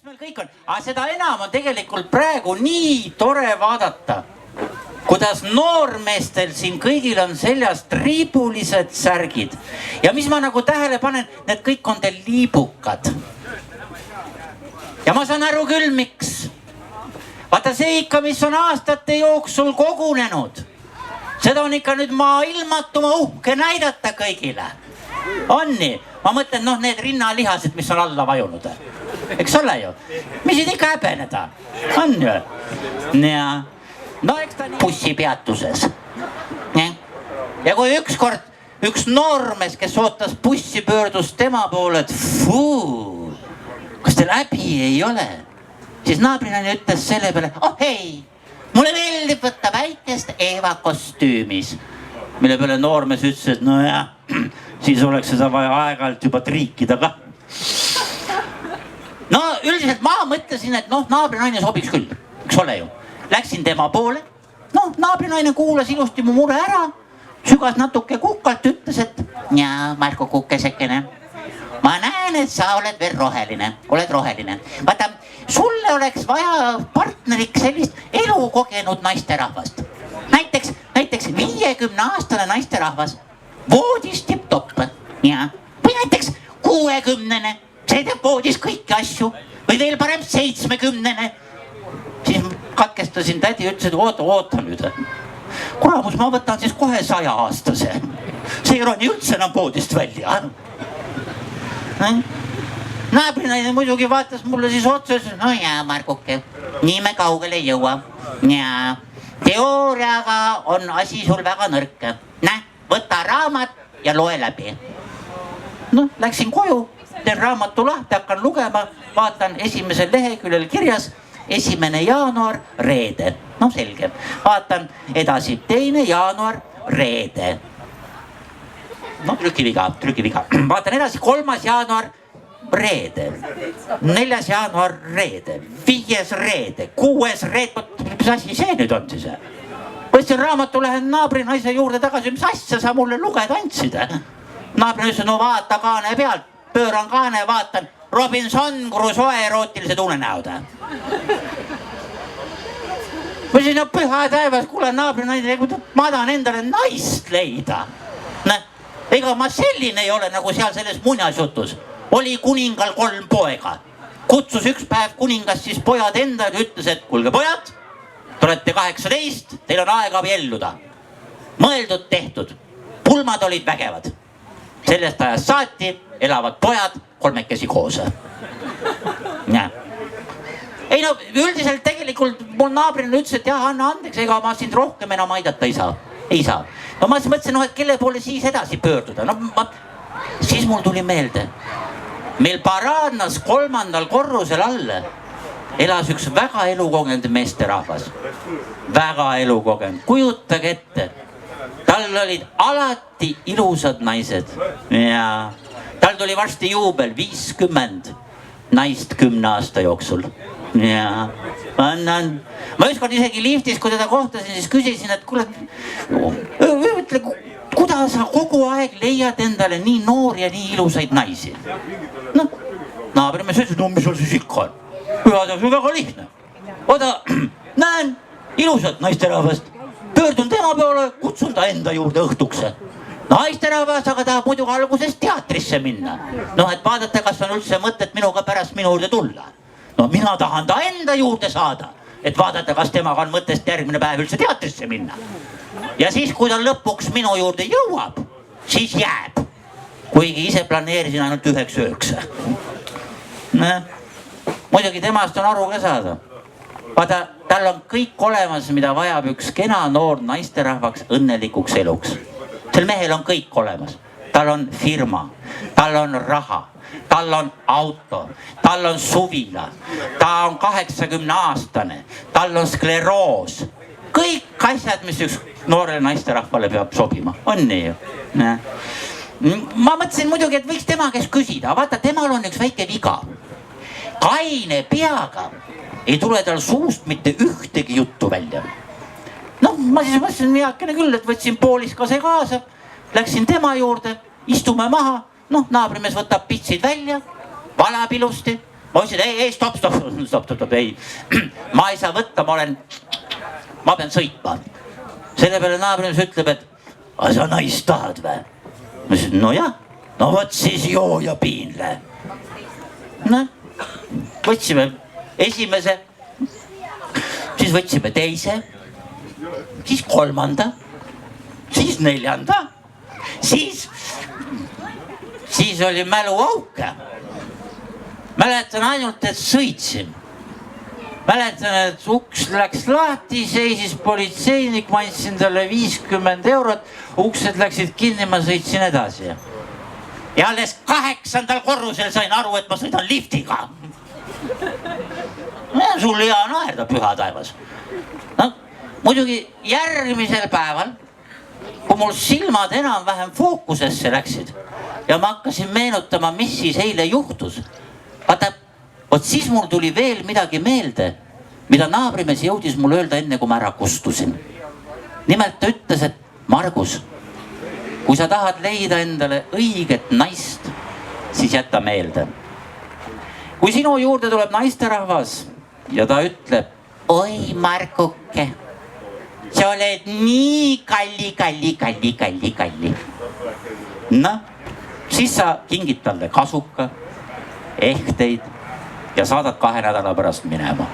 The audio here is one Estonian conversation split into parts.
miks meil kõik on, aga seda enam on tegelikult praegu nii tore vaadata, kuidas noormeestel siin kõigil on seljas triibulised särgid ja mis ma nagu tähele panen, need kõik on teil liibukad. Ja ma saan aru küll, miks. Vaata see ikka, mis on aastate jooksul kogunenud. Seda on ikka nüüd maailmatuma uhke näidata kõigile. On nii? Ma mõtlen, need rinnalihased, mis on alla vajunud. Eks ole ju? Mis siin ikka häbeneda? On ju? Ja no eks ta nii bussipeatuses. Ja kui ükskord üks noormees, kes ootas bussi, pöördus tema poole, et fuu, kas teil häbi ei ole? Siis naabrinani ütles selle peale, hei, mulle meeldib võtta väikest Eeva kostüümis. Mille peale noormees ütles, et nojah, siis oleks seda vaja aeg-ajalt juba triikida ka. No üldiselt ma mõtlesin, et naabrinaine sobiks küll, eks ole ju. Läksin tema poole, naabrinaine kuulas ilusti mu mure ära, sügas natuke kukalt, ütles, et jaa, Marko Kukesekene, ma näen, et sa oled veel roheline. Vaata, sulle oleks vaja partneriks sellist elukogenud naisterahvast. Näiteks 50-aastane naisterahvas, voodis tipp-topp, või näiteks 60-ne, see teeb voodis kõiki asju, või veel parem 70-ne. Siis katkestasin tädi ja ütles, et oota nüüd. Kuramus, ma võtan siis kohe 100-aastase. See ei ole nii üldse enam voodist välja. Naabrinaine muidugi vaatas mulle siis otses, no jaa, Markuke, nii me kaugele ei jõua. Jaa, teooriaga on asi sul väga nõrk. Võta raamat ja loe läbi. Läksin koju, teen raamatu lahti, hakkan lugema, vaatan esimesel leheküljel kirjas 1. jaanuar, reede. Selge. Vaatan edasi, 2. jaanuar, reede. Trükiviga. Vaatan edasi, 3. jaanuar, reede. 4. jaanuar, reede. 5. reede. 6. reede. Mis asi see nüüd on siis? Võtsin raamatu, lähen naabrinaise juurde tagasi, mis asja sa mulle lugeda andsid? Naabrinaise, vaata kaane pealt, pööran kaane, vaatan Robinson Crusoe erootilised unenäod. Ma siin püha taevas, kuule naabrinaine, ma tahan endale naist leida. Ega ma selline ei ole nagu seal selles muinasjutus. Oli kuningal 3 poega. Kutsus üks päev kuningas siis pojad enda ja ütles, et kuulge pojad, te olete 18, teil on aega abielluda. Mõeldud, tehtud. Pulmad olid vägevad. Sellest ajast saati elavad pojad 3 koos. Ei üldiselt tegelikult mul naabrina ütles, et jah, anna andeks, ega ma sind rohkem enam aidata ei saa. Ma mõtlesin, et kelle poole siis edasi pöörduda. Siis mul tuli meelde. Meil Paraadnas 3. korrusel all elas üks väga elukogenud meesterahvas. Väga elukogenud. Kujutage ette. Tal olid alati ilusad naised. Ja tal tuli varsti juubel 50 naist 10 aasta jooksul. Ja ma ükskord isegi liftis, kui teda kohtasin, siis küsisin, et kuule, ütle, kuidas sa kogu aeg leiad endale nii noori ja nii ilusaid naisi? Naabrimees ütles, mis sul siis ikka on? See on väga lihtne. Oda, näen ilusat naisterahvast, pöördun tema poole, kutsun ta enda juurde õhtuks. Naisterahvas aga tahab muidu alguses teatrisse minna. Et vaadata, kas on üldse mõtet minuga pärast minu juurde tulla. Mina tahan ta enda juurde saada, et vaadata, kas temaga on mõttest järgmine päev üldse teatrisse minna. Ja siis, kui ta lõpuks minu juurde jõuab, siis jääb. Kuigi ise planeerisin ainult 1 ööks. Muidugi temast on aru ka saada. Vaata, tal on kõik olemas, mida vajab üks kena noor naisterahvaks õnnelikuks eluks. Sel mehel on kõik olemas. Tal on firma, tal on raha, tal on auto, tal on suvila, ta on 80-aastane, tal on skleroos. Kõik asjad, mis üks noorele naisterahvale peab sobima. On nii ju? Ma mõtlesin muidugi, et võiks tema kes küsida. Vaata, temal on üks väike viga. Kaine peaga ei tule tal suust mitte ühtegi juttu välja. Ma siis mõtlesin heakene küll, et võtsin pooliskase kaasa, läksin tema juurde, istume maha, naabrimees võtab pitsid välja, valab ilusti, ma ütlesin, ei, stopp, ei. Ma ei saa võtta, ma pean sõitma. Selle peale naabrimees ütleb, et sa naist tahad või? Ma ütlesin, no jah, no võt siis joo ja piinle. Noh, võtsime esimese, siis võtsime teise, siis kolmanda, siis neljanda, siis oli mäluauke. Mäletan ainult, et sõitsin. Mäletan, et uks läks lahti, seisis politseinik, ma andsin talle 50 eurot, uksed läksid kinni, ma sõitsin edasi. Ja alles 8. korrusel sain aru, et ma sõidan liftiga. Sul hea naerda, püha taevas. No, muidugi järgmisel päeval, kui mul silmad enam-vähem fookusesse läksid ja ma hakkasin meenutama, mis siis eile juhtus. Vaata, vot siis mul tuli veel midagi meelde, mida naabrimees jõudis mul öelda enne, kui ma ära kustusin. Nimelt ta ütles, et Margus, kui sa tahad leida endale õiget naist, siis jäta meelde. Kui sinu juurde tuleb naisterahvas ja ta ütleb, oi Marguke, sa oled nii kalli. Noh, siis sa kingid talle kasuka, ehteid ja saadad 2 nädala pärast minema.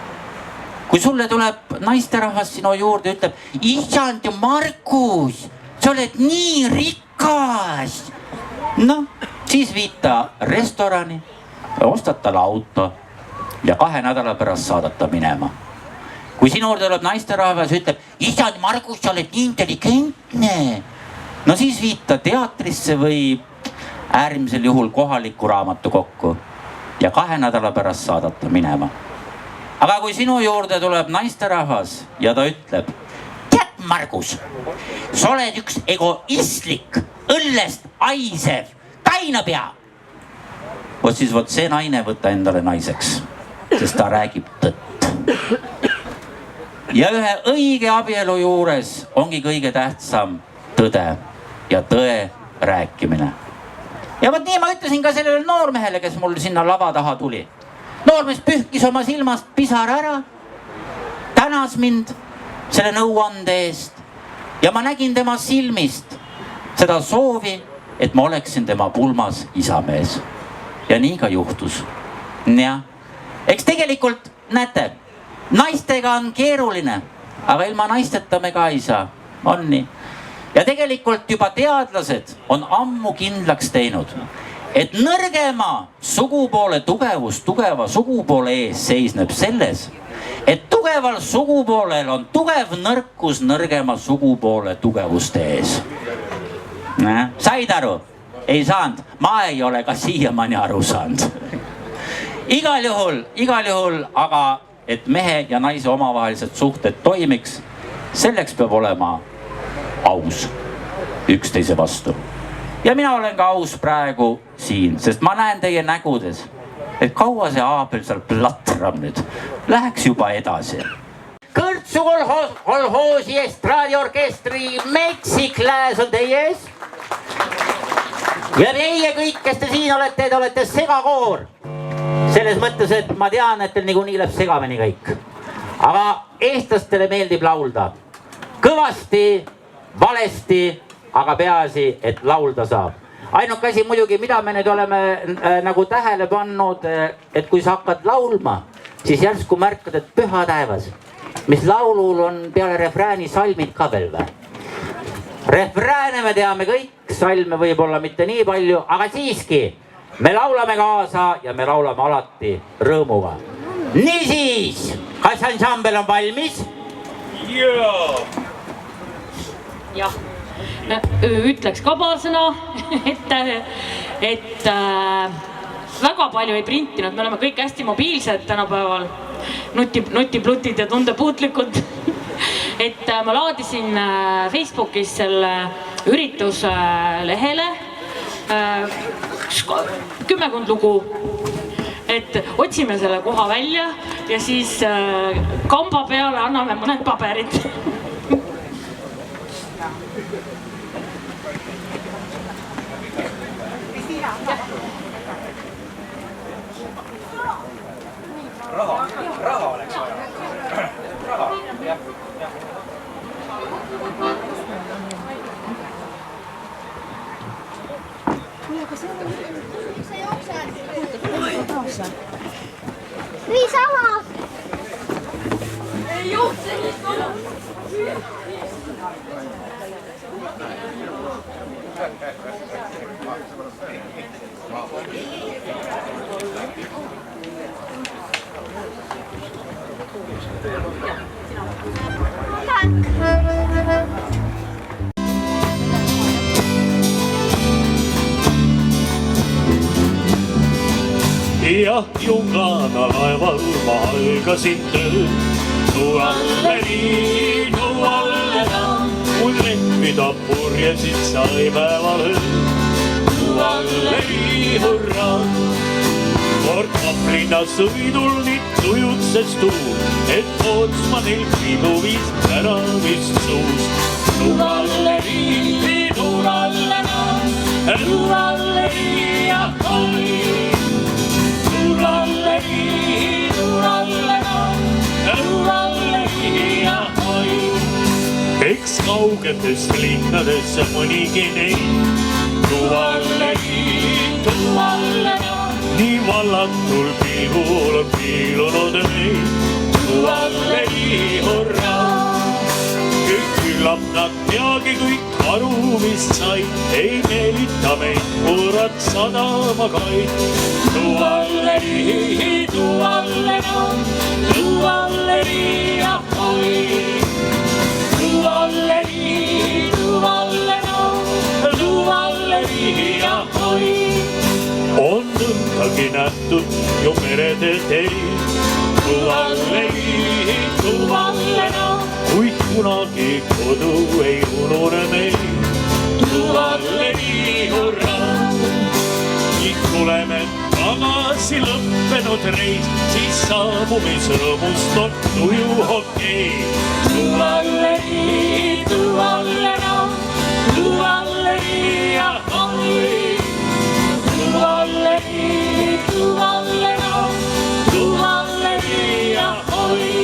Kui sulle tuleb naisterahvas sinu juurde, ütleb, isand Markus, sa oled nii rikas. Noh, siis viid ta restorani, ostad talle auto ja 2 nädala pärast saadad ta minema. Kui sinu juurde tuleb naisterahvas, ütleb, isand Margus, sa oled nii intelligentne. No siis viid ta teatrisse või äärmisel juhul kohaliku raamatu kokku ja 2 nädala pärast saadad ta minema. Aga kui sinu juurde tuleb naisterahvas ja ta ütleb, tead Margus, sa oled üks egoistlik, õllest aisev tainapea. Vot siis see naine võta endale naiseks, sest ta räägib tõtt. Ja ühe õige abielu juures ongi kõige tähtsam tõde ja tõe rääkimine. Ja vot nii ma ütlesin ka sellele noormehele, kes mul sinna lava taha tuli. Noormees pühkis oma silmast pisar ära, tänas mind selle nõuande eest ja ma nägin tema silmist seda soovi, et ma oleksin tema pulmas isamees. Ja nii ka juhtus. Ja, eks tegelikult näete, naistega on keeruline, aga ilma naisteta me ka ei saa. On nii. Ja tegelikult juba teadlased on ammu kindlaks teinud, et nõrgema sugupoole tugevus tugeva sugupoole ees seisneb selles, et tugeval sugupoolel on tugev nõrkus nõrgema sugupoole tugevuste ees. Said aru? Ei saanud. Ma ei ole ka siiamaani aru saanud. Igal juhul, aga et mehe ja naise omavahelised suhted toimiks, selleks peab olema aus üksteise vastu. Ja mina olen ka aus praegu siin, sest ma näen teie nägudes, et kaua see Aabel seal platram nüüd. Läheks juba edasi. Kõrtsu kolhoosi estraadiorkestri Meksikläs on teie ees. Ja teie kõik, kes te siin olete, te olete segakoor. Selles mõttes, et ma tean, et teil niikuinii läheb segamini kõik. Aga eestlastele meeldib laulda. Kõvasti, valesti, aga peaasi, et laulda saab. Ainuke asi muidugi, mida me nüüd oleme nagu tähele pannud, et kui sa hakkad laulma, siis järsku märkad, et püha taevas, mis laulul on peale refrääni salmid ka veel või? Refrääne me teame kõik, salme võib-olla mitte nii palju, aga siiski me laulame kaasa ja me laulame alati rõõmuga. Niisiis, kas ansambel on valmis? Jah, ütleks ka paar sõna, et väga palju ei printinud, me oleme kõik hästi mobiilsed tänapäeval, nutiplutid ja tundepuutlikud. Et ma laadisin Facebookis selle ürituse lehele 10 lugu, et otsime selle koha välja ja siis kamba peale anname mõned paberid. Raha oleks vaja. Raha, jah. Nii sama. Ei jookse nii sama. Jah, Jungana laeval ma algasin tööd. Tualle nii, tualle naa, mul rehvida purjesid sai päeval ööd. Tualle nii, hurraa, kord Kaplinna sõidul nii tujutses tuul, et Pootsmanil pidu viis ära vist suust. Tualle nii, tualle naa, tualle nii, ahoi. Eks kaugetest linnadesse mõnigi neid tuvalle, nii vallatul pilgul on piilunud meid. Tuvalle, hurraa, küllap nad teagi kõik aru, mis sai, ei meelita meid kurat sadama kaid. Tuvalle, tuvalle, tuvalle, ahoi. Tuvalle, tuvalle, tuvalle, ahoi. On nõndagi nähtud ju meredel teil. Tuvalle, tuvalle, kuid kunagi kodu ei unune meil. Tuvalle, hurraa, nüüd tuleme tagasi lõppenud reis, siis saabumisrõõmust on tuju okei. Tuvalle, tuvalle, tuvalle, ahoi. Tuvalle, tuvalle, tuvalle, ahoi.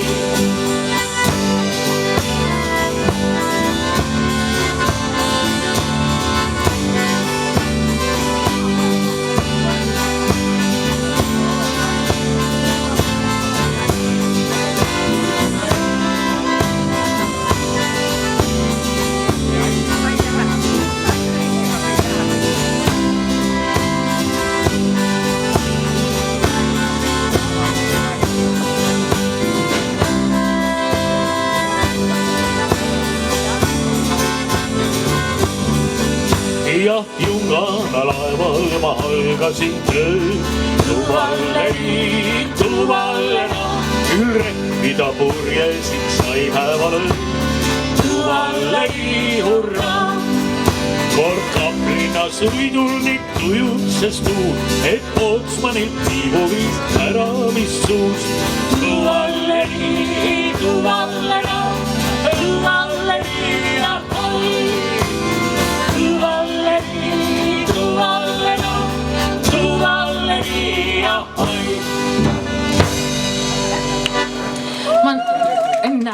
Jah, Jungana laeval ma algasin tööd. Tuvalle, tuvalle, küll rehvida purjesid sai päeval ööd. Tuvalle, hurraa, kord Kaplinna sõidul nii tujutses tuul, et Pootsmanilt piibu viis ära vist suust. Tuvalle, tuvalle, tuvalle, ahoi. Tuvalle, tuvalle, tuvalle, ahoi. Ma enne.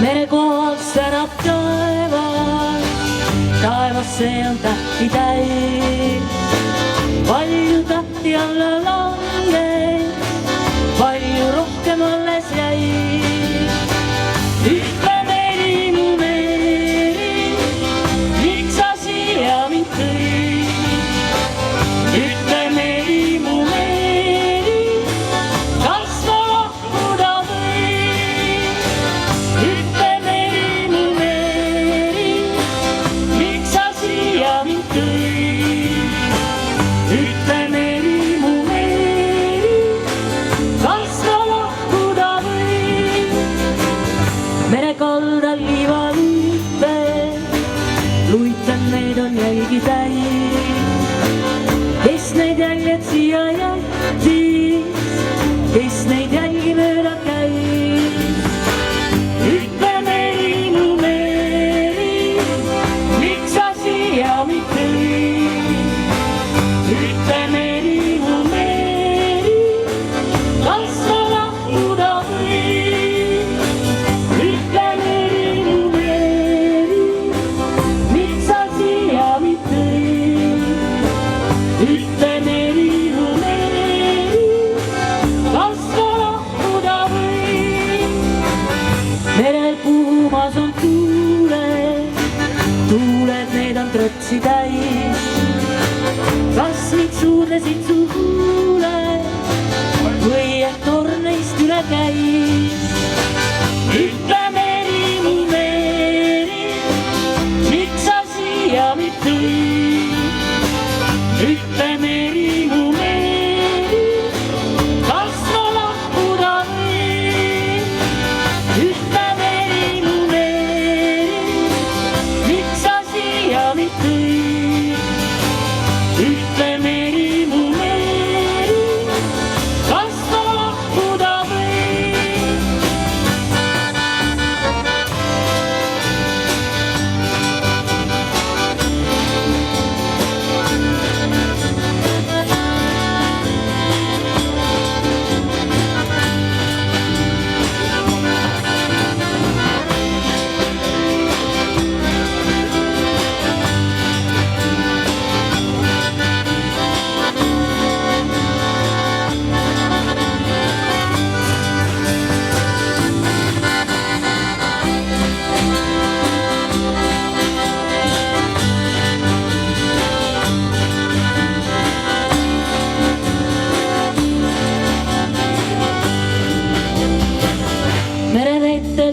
Merekohal särab taevas, taevasse on tähti täis. Palju tähti alla langes, palju rohkem alles jäi. Ütle Meri, mu Meri, miks sa siia mind tõid? Ütle Meri, mu Meri, kas ma lahkuda võin? Ütle Meri, mu Meri, miks sa siia mind tõid? Ütle Meri, mu Meri,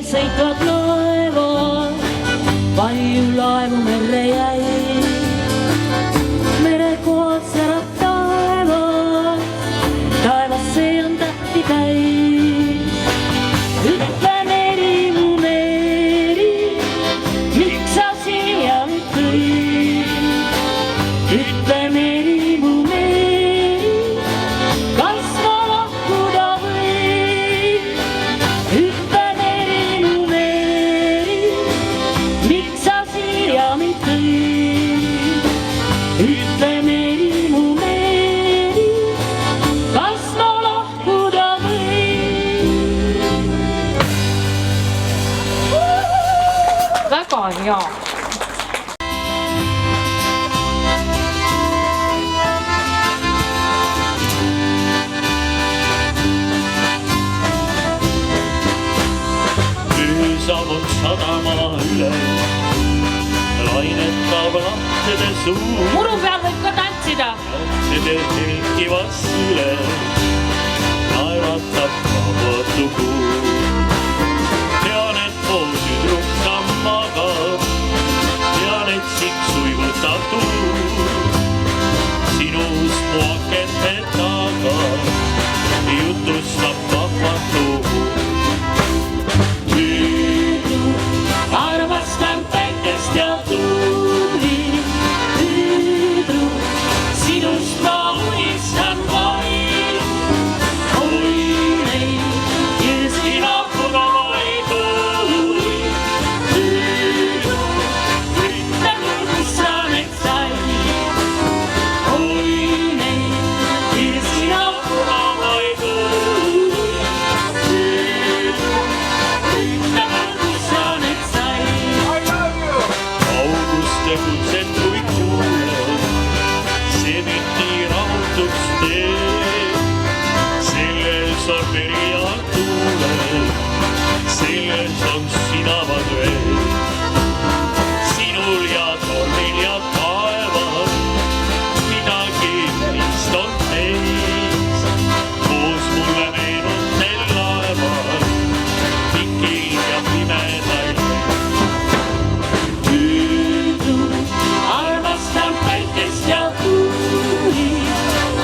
veel sõitvad laevad, palju laevu merre jäi. Merekohad särab taevas, taevasse on tähti täis. Ütle Meri, mu Meri, miks sa siia nüüd tõid? Ütle Meri, mu Meri, kas ma lahkuda võin? Ütle Meri, mu Meri, miks sa siia mind tõid? Ütle Meri, mu Meri, kas ma lahkuda võin? Väga hea. Saabub sadama üle, lainetab lahtede suu. Muru peal võib ka tantsida. Lahtede helkivas üle, naeratab vabatu kuu. Tean, et pool tüdruk tam magab, tean, et siks uivutab tuul. Sinust mu akente taga jutustab vahvatu kuu. Armastan päikest ja tuuli, tüdruk, sinust ma unistan vaid. Oi neid, kes sina punavaid tuuli, tüdruk, ütle mul, kus sa need said. Oi neid, kes sina punavaid tuuli, tüdruk, ütle mul, kus sa need said. Auguste kutset kui kuule, see müti rahutuks teeb. Selles on veri ja tuulel, selles on sinavad veel. Sinul ja tornil ja taeval, midagi meist on teis. Koos mulle meenub teil laeval, pikil ja pimedail. Armastan päikest ja tuuli,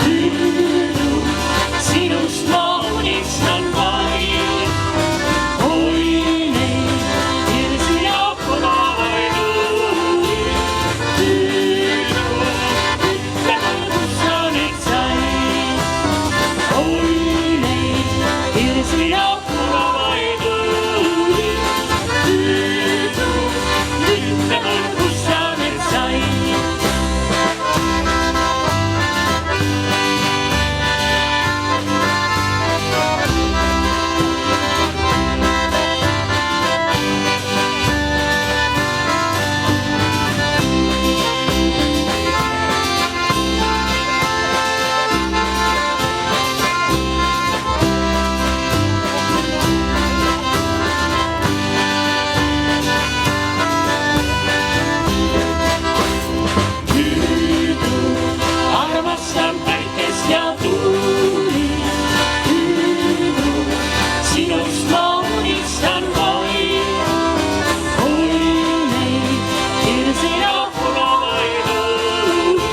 tüdruk, sinust ma unistan vaid. Oi neid, kes sina punavaid tuuli, tüdruk, ütle mul, kus sa neid said. Oi neid, kes sina punavaid tuuli, tüdruk, ütle mul, kus sa need said. Armastan päikest ja tuuli, tüdruk, sinust ma unistan vaid. Oi neid, kes sina punavaid tuuli,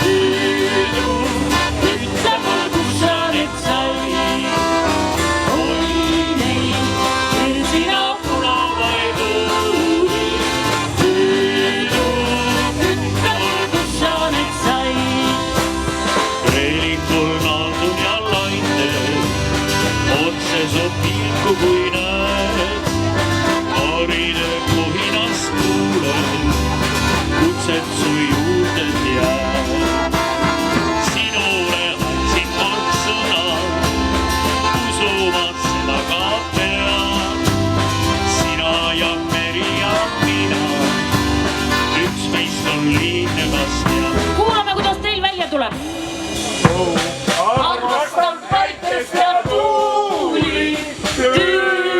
tüdruk, ütle mul, kus sa need said. Oi neid, kes sina punavaid tuuli, tüdruk, ütle mul, kus sa need said. Reelikul naaldun ja lainel, otse su pilku kui näed. Paaride kohinas kuulen, kutset su juurde jääb. Sinule andsin kord sõna, usumad seda ka pead. Sina ja Meri ja mina, üks meist on liigne, kas tead. Kuulame, kuidas teil välja tuleb. Armastan päikest ja tuuli, tüdruk.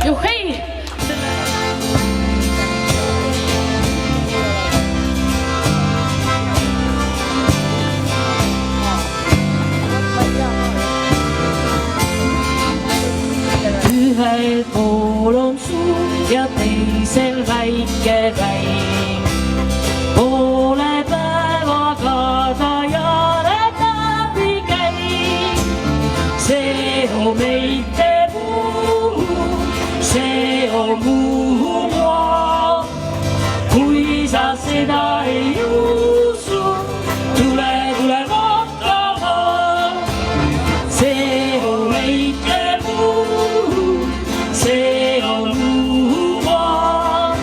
Juhhei! Ühel pool on suur ja teisel väike väin. Poole päevaga ta jaared läbi käib. See on meite muu, see on muu maa. Kui sa seda ei usu, tule vaatama. See on meite muu, see on muu maa.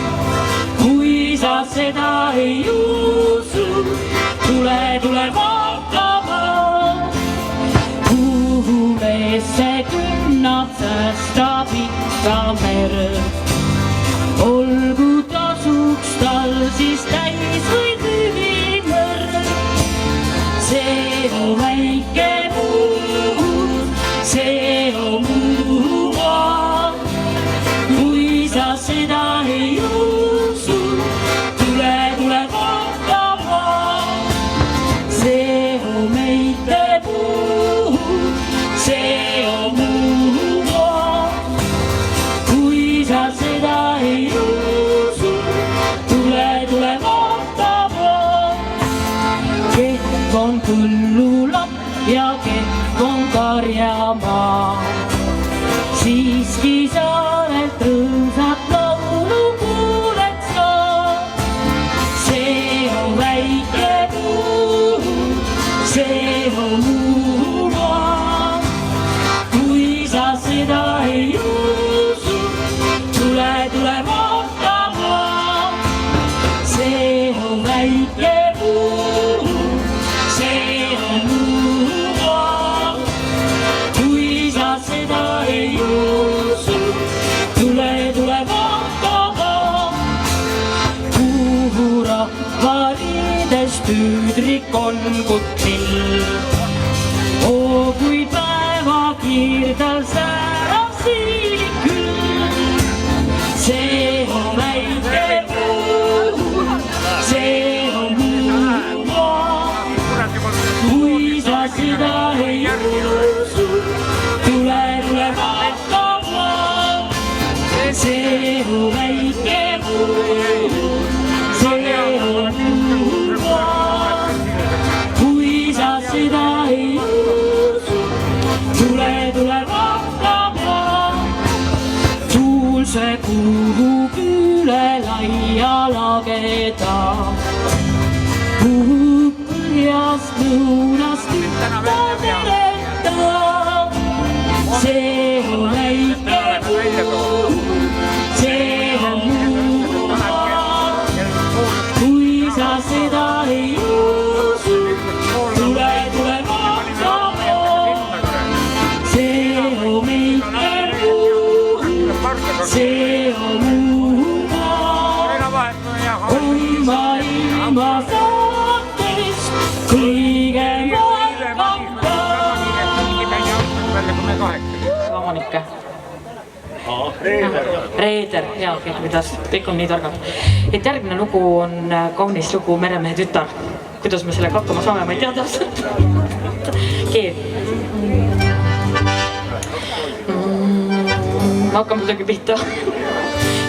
Kui sa seda ei usu, tule vaatama. Kuhu mees see künnab, säästab ikka merd. Olgu tasuks tal siis täis või tühi mõrd. See on väike muu, see on muu maa. Kui sa seda ei usu, tule vaatama. See on meite muu, see on muu maa. Kui sa seda ei usu, tule vaatama. Kehv on põllulapp ja kehv on karjamaa. Siiski saarelt rõõmsat laulu kuuled sa. See on väike muu, see on muu maa. Kui sa seda ei usu, tule vaatama. See on väike muu, see on muu maa. Kui sa seda ei usu, tule vaatama. Kuhu rahvaliides tüüdrik on kutil. Oo, kui päeva kiirdal säärab siilik küll. See on väike muu, see on muu maa. Kui sa seda ei usu, tule vaatama. See on väike muu, see on muu maa. Kui sa seda ei usu, tule vaatama. Tuulse kuhugi üle laia lageda. Puhub põhjast lõunast ühta tereta. See on väike muu, see on muu maa. Kui sa seda ei usu, tule vaatama. See on meite muu, see on muu maa. On maailma saatest kõige Omanike. Reeder, jaa, kuidas, kõik on nii targad. Et järgmine lugu on kaunis lugu Meremehe tütar. Kuidas me sellega hakkama saame, ma ei tea täpselt. Keeb. Ma hakkan midagi pihta.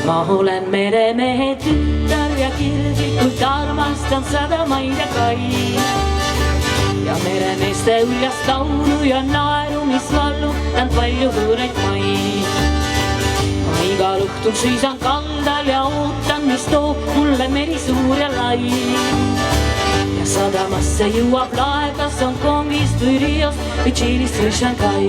Ma olen meremehe tütar ja kirglikult armastan sadamaid ja kai. Ja meremeeste uljast laulu ja naeru, mis vallutan palju võõraid maid. Ma igal õhtul seisan kaldal ja ootan, mis toob mulle meri suur ja lai. Ja sadamasse jõuab laev, kas on Kongist või Riost või Tšiilist või Shanghai.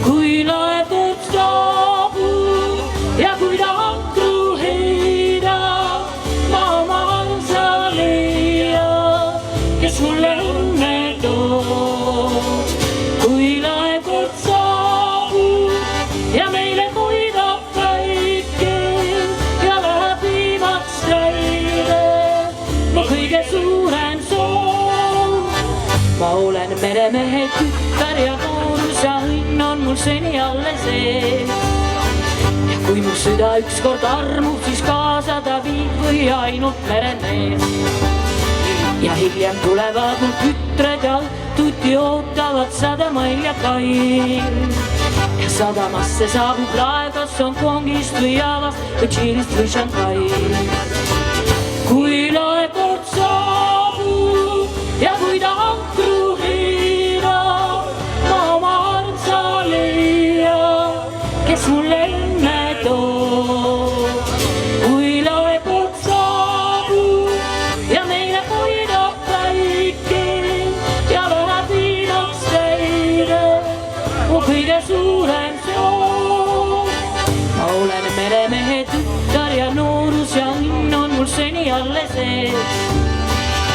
Kui laev tuleb saabub ja kui ta ankru heidab, ma oma armsa leian, kes mulle õnne toob. Kui laev kord saabub ja meile hoidab päike ja läheb viimaks täide, mu kõige suurem soov. Ma olen meremehe tütar ja noorus ja õnn on mul seni alles ees. süda ükskord armub, siis kaasa ta viib või ainult meremees. Ja hiljem tulevad mul kütred ja tuti ootavad sadamail ja kail. Ja sadamasse saabub laev, kas on Kongist või Javast või Tšiilist või Shanghai. Kui laev kord saabub ja kui ta ankru hiirab, ma oma armsa leian, kes mulle õnne toob. Kui laev kord saabub ja meile hoidab päike ja läheb viimaks teile, mu kõige suurem soov. Ma olen meremehe tütar ja noorus ja õnn on mul seni alles ees.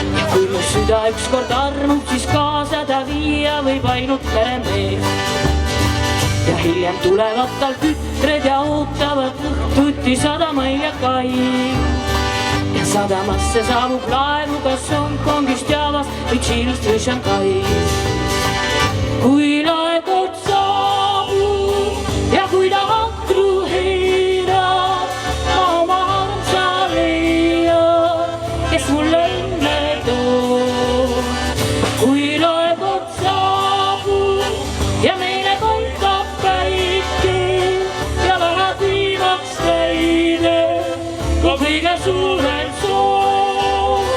Ja kui mu süda ükskord armub, siis kaasa ta viia võib ainult meremees. Ja hiljem tulevad tal kütred ja ootavad õhtuti sadamail ja kail. Ja sadamasse saabub laevu, kas Hongkongist, Javast või Tšiilist või Shanghais. Kui laev kord saabub ja kui ta ankru hiirab, ma oma armsa leian, kes mulle õnne toob. Kui laev kord saabub ja meile koitab päike ja läheb viimaks teile, kui kõige suurem soov.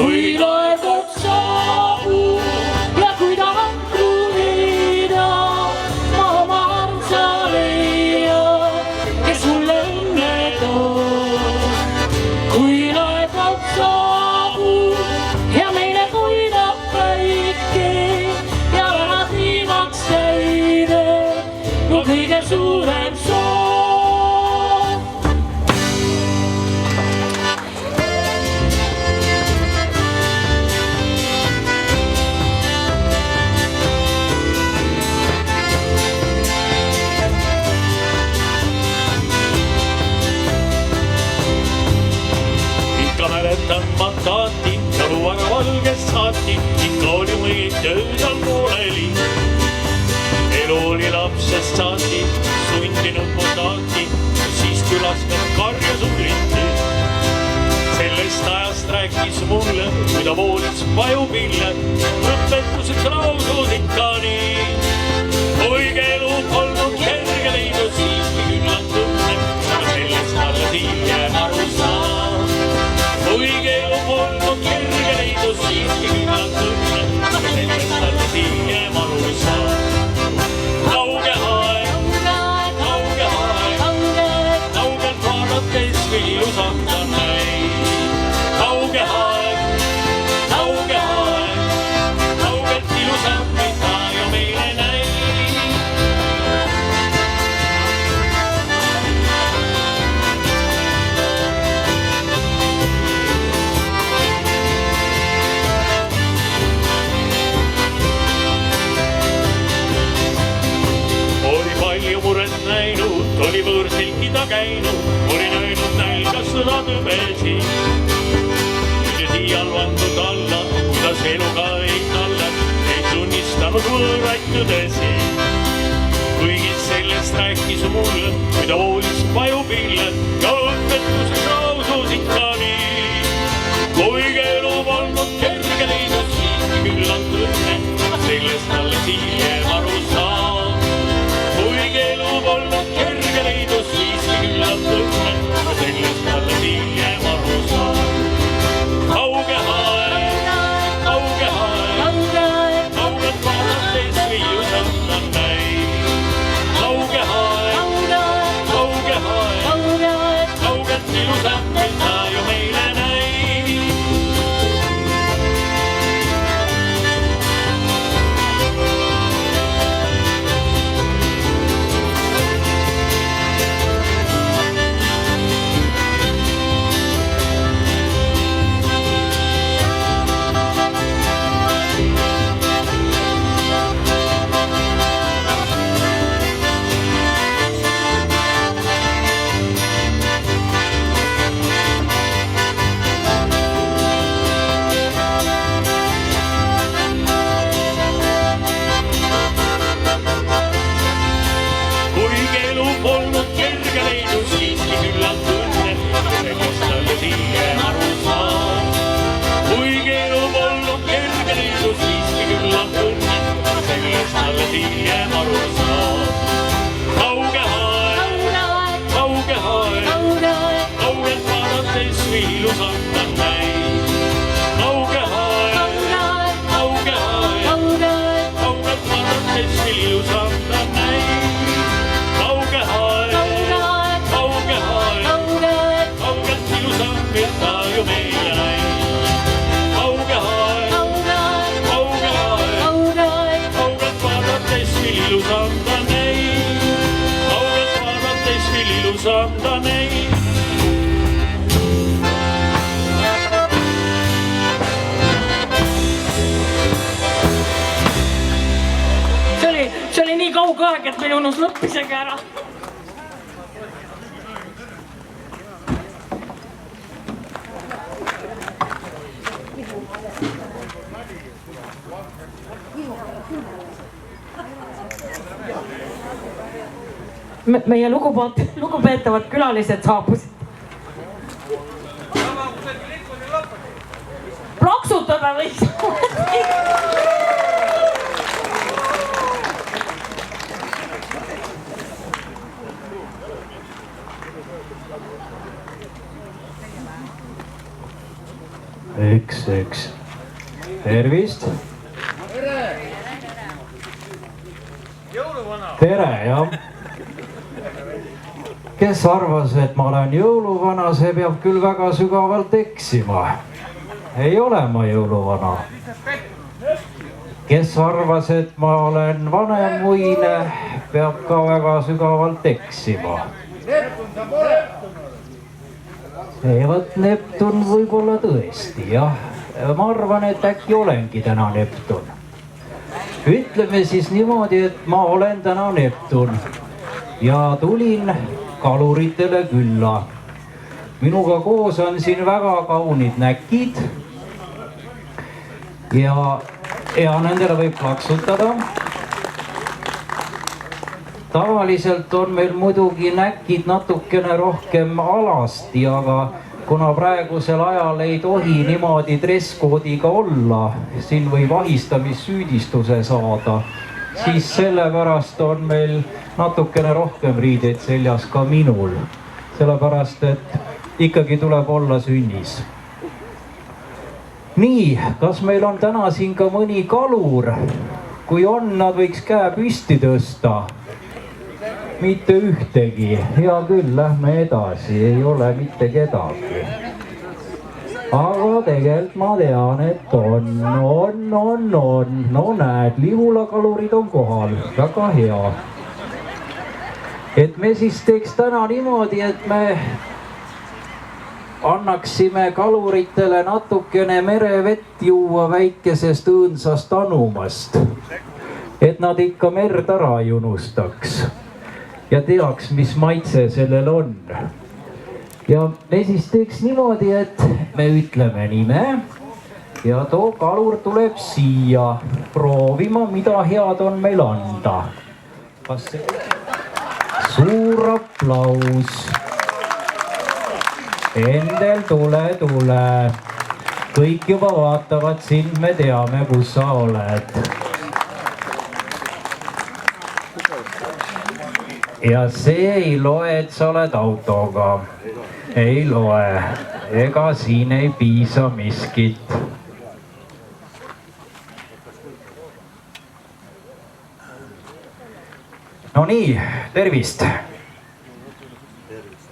Kui laev kord saabub ja kui ta ankru hiirab, ma oma armsa leian, kes mulle õnne toob. Kui laev kord saabub ja meile hoidab päike ja läheb viimaks teile, mu kõige suurem soov. Mäletan mandaati ja luuaga valgest saati, ikka oli mõid tööd all pooleli. Elu oli lapsest saati, sundinud mandaati, siis külas veel karjas ulliti. Sellest ajast rääkis mulle, kui ta voolis vajupille, lõpetuseks lausus ikka nii. Kuigi elu polnud kerge leidnud, siiski küllalt õnne, aga sellest alles hiljem aru saan. Kuigi elu polnud kerge leidnud, siiski küllalt õnne, aga sellest alles hiljem aru saan. Kauge aeg, kaugelt vaadates kui ilusam on näid. Kauge aeg, kaugelt ilusam, mida ju meile näid. Oli palju muret näinud, oli võõrsilkida käinud, olin öelnud nälga sõda tõbesi. Nüüd iial vandud alla, kuidas eluga ei talla, ei tunnistanud võõraid tõdesi. Kuigi sellest rääkis mulle, kui ta voolis vajupille ja õpetuseks lausus ikka nii. Kuigi elu polnud kerge leidnud, siiski küllalt õnne, sellest alles hiljem aru saan. Kuigi elu polnud kerge leidnud, siiski küllalt õnne, sellest alles hiljem aru saan. Kauge aeg, kaugelt vaadates kui ilusam on näid. Kauge aeg, kaugelt ilusam, mida ju meile näid. meil unus lõpp isegi ära. Meie lugupeetavad külalised saabusid. Plaksutada võiks. Üks. Tervist. Tere, jah. Kes arvas, et ma olen jõuluvana, see peab küll väga sügavalt eksima. Ei ole ma jõuluvana. Kes arvas, et ma olen vanemuine, peab ka väga sügavalt eksima. Võt Neptun võib-olla tõesti, jah. Ma arvan, et äkki olengi täna Neptun. Ütleme siis niimoodi, et ma olen täna Neptun ja tulin kaluritele külla. Minuga koos on siin väga kaunid näkid ja nendele võib plaksutada. Tavaliselt on meil muidugi näkid natukene rohkem alasti, aga kuna praegusel ajal ei tohi niimoodi dress-koodiga olla, siin võib ahistamissüüdistuse saada, siis sellepärast on meil natukene rohkem riideid seljas ka minul. Sellepärast, et ikkagi tuleb olla sünnis. Nii, kas meil on täna siin ka mõni kalur? Kui on, nad võiks käe püsti tõsta. Mitte ühtegi. Hea küll, lähme edasi. Ei ole mitte kedagi. Aga tegelikult ma tean, et on. No näed, Lihula kalurid on kohal. Väga hea. Et me siis teeks täna niimoodi, et me annaksime kaluritele natukene merevett juua väikesest õõnsast anumast. Et nad ikka merd ära ei unustaks. Ja teaks, mis maitse sellel on. Ja me siis teeks niimoodi, et me ütleme nime ja too kalur tuleb siia proovima, mida head on meil anda. Kas see... Suur aplaus. Endel, tule. Kõik juba vaatavad sind, me teame, kus sa oled. Ja see ei loe, et sa oled autoga. Ei loe. Ega siin ei piisa miskit. No nii, tervist.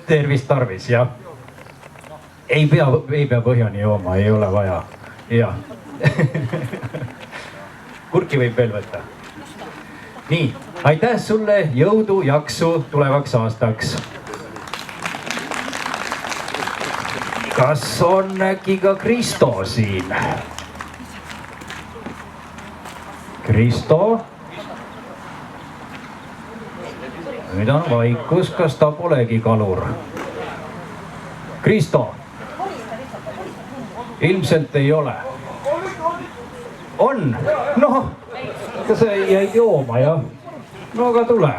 Tervist tarvis, jah. Ei pea põhjani jooma, ei ole vaja. Jah. Kurki võib veel võtta. Nii, aitäh sulle, jõudu, jaksu tulevaks aastaks. Kas on äkki ka Kristo siin? Kristo? Nüüd on vaikus, kas ta polegi kalur? Kristo? Ilmselt ei ole. On? Noh, kas sa jäid jooma, jah? No aga tule.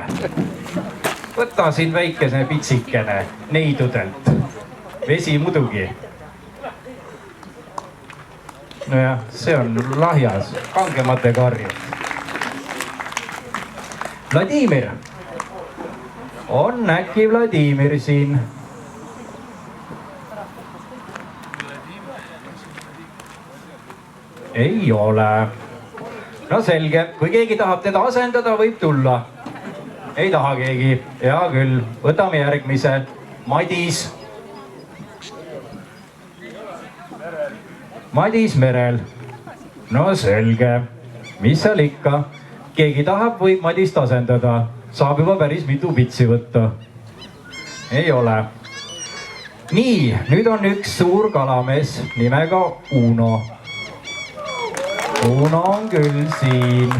Võta siin väikese pitsikene neidudelt. Vesi muidugi. Nojah, see on lahjas, kangemate karjud. Vladimir. On äkki Vladimir siin? Ei ole. No selge, kui keegi tahab teda asendada, võib tulla. Ei taha keegi. Hea küll, võtame järgmise. Madis. Madis Merel. No selge. Mis seal ikka? Keegi tahab, võib Madist asendada. Saab juba päris mitu pitsi võtta. Ei ole. Nii, nüüd on üks suur kalamees nimega Uno. Uno on küll siin.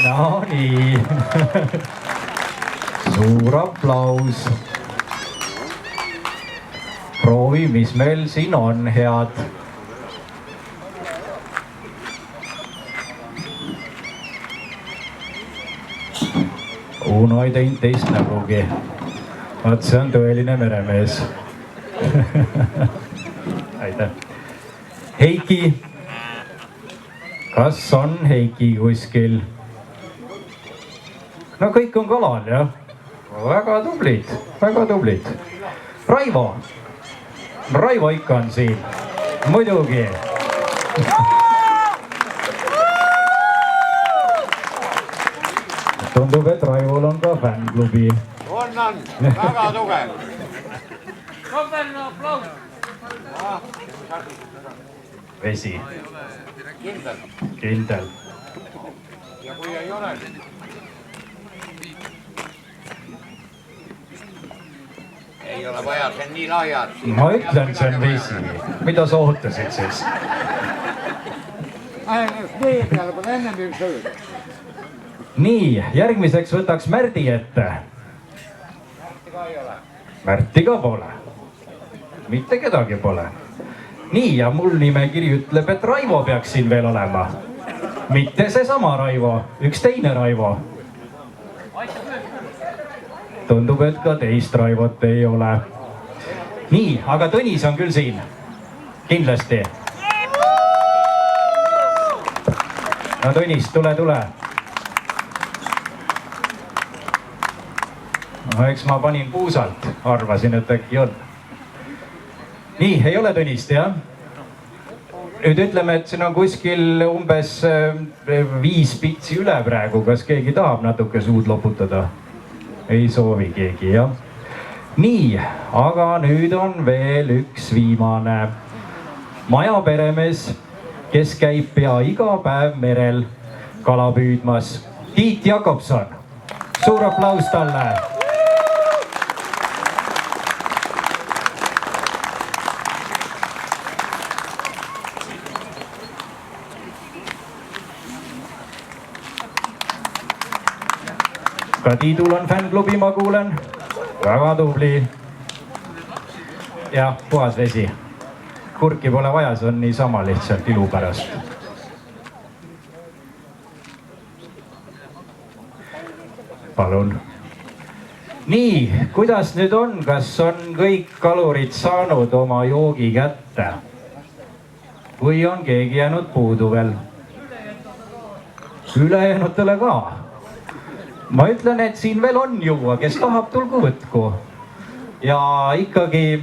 no nii. Suur aplaus. Proovi, mis meil siin on head. Uno ei teinud teist nägugi. Vaat see on tõeline meremees. Aitäh. Heiki. Kas on Heiki kuskil? No kõik on kalal, jah. Väga tublid, väga tublid. Raivo. Raivo ikka on siin. Muidugi. Tundub, et Raivol on ka fännklubi. On, väga tugev. Rohkem aplaus. Vesi. Kindel. Kindel. Ja kui ei ole... Ei ole vaja, see on nii lahjad. Ma ütlen, see on vesi. Mida sa ootasid siis? Vee peale pole ennem üks ööd. Nii, järgmiseks võtaks Märdi ette. Märti ka ei ole. Märti ka pole. Mitte kedagi pole. Nii, ja mul nimekiri ütleb, et Raivo peaks siin veel olema. Mitte seesama Raivo, üks teine Raivo. Tundub, et ka teist Raivot ei ole. Nii, aga Tõnis on küll siin. Kindlasti. No Tõnis, tule. No eks ma panin puusalt, arvasin, et äkki on. Nii, ei ole Tõnist, jah? Nüüd ütleme, et siin on kuskil umbes 5 pitsi üle praegu. Kas keegi tahab natuke suud loputada? Ei soovi keegi, jah? Nii, aga nüüd on veel üks viimane. Maja peremees, kes käib pea iga päev merel kala püüdmas. Tiit Jakobson. Suur aplaus talle. Ka Tiidul on fännklubi, ma kuulen. Väga tubli. Jah, puhas vesi. Kurki pole vaja, see on niisama lihtsalt ilu pärast. Palun. Nii, kuidas nüüd on? Kas on kõik kalurid saanud oma joogi kätte? Või on keegi jäänud puudu veel? Ülejäänutele ka. Ma ütlen, et siin veel on juua, kes tahab, tulgu võtku. Ja ikkagi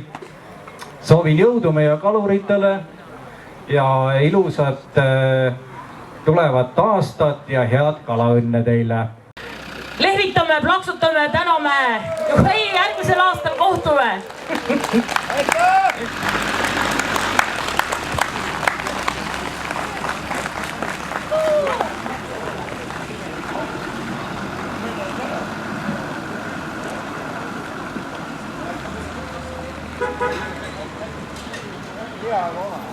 soovin jõudu meie kaluritele ja ilusat tulevat aastat ja head kalaõnne teile. Lehvitame, plaksutame, täname. Juhei, järgmisel aastal kohtume. Hea ole.